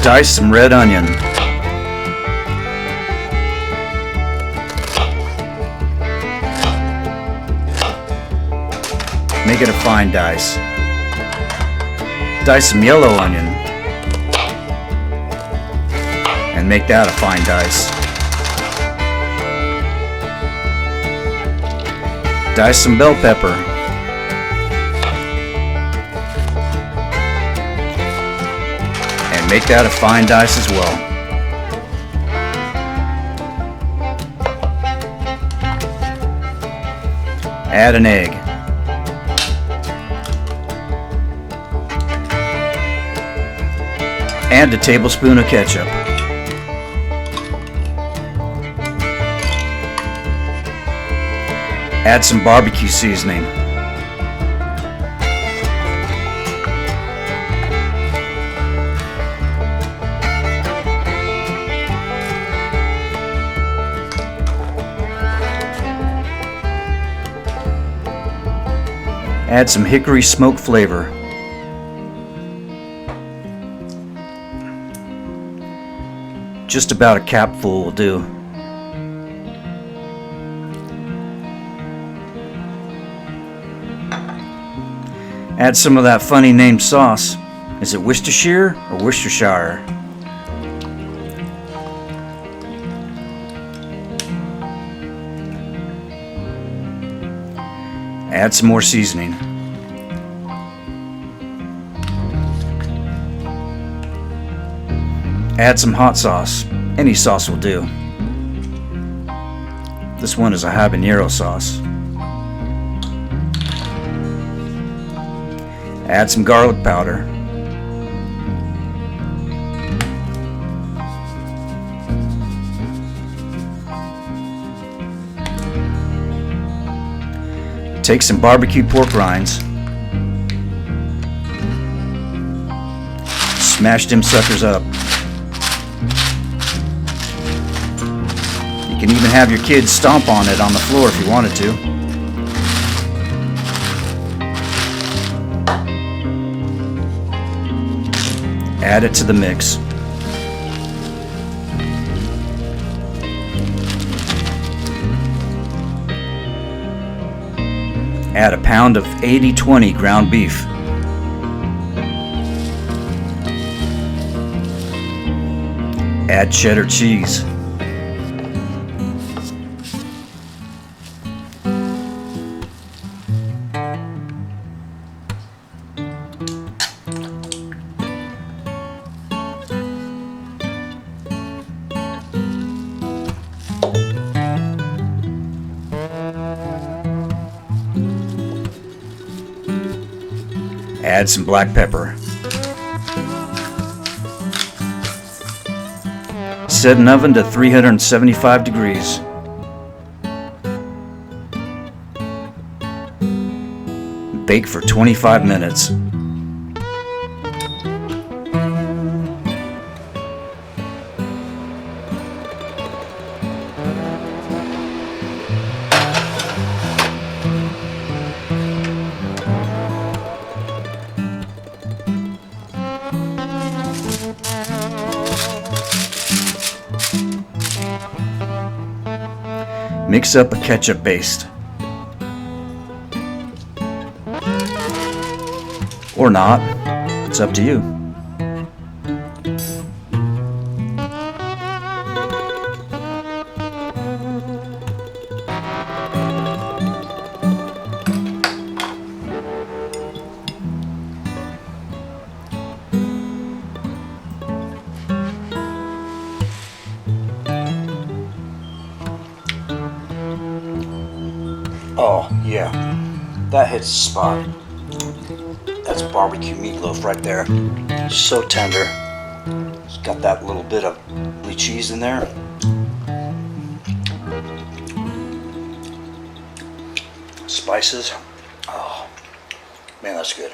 Dice some red onion. Make it a fine dice. Dice some yellow onion. And make that a fine dice. Dice some bell pepper. And make that a fine dice as well. Add an egg. And a tablespoon of ketchup. Add some barbecue seasoning. Add some hickory smoke flavor. Just about a capful will do. Add some of that funny named sauce. Is it Worcestershire or Worcestershire? Add some more seasoning. Add some hot sauce. Any sauce will do. This one is a habanero sauce. Add some garlic powder. Take some barbecue pork rinds. Smash them suckers up. You can even have your kids stomp on it on the floor if you wanted to. Add it to the mix. Add a pound of 80/20 ground beef. Add cheddar cheese. Add some black pepper. Set an oven to 375 degrees. Bake for 25 minutes. Mix up a ketchup paste. Or not. It's up to you. Oh, yeah, that hits the spot. That's barbecue meatloaf right there. So tender. It's got that little bit of blue cheese in there. Spices. Oh, man, that's good.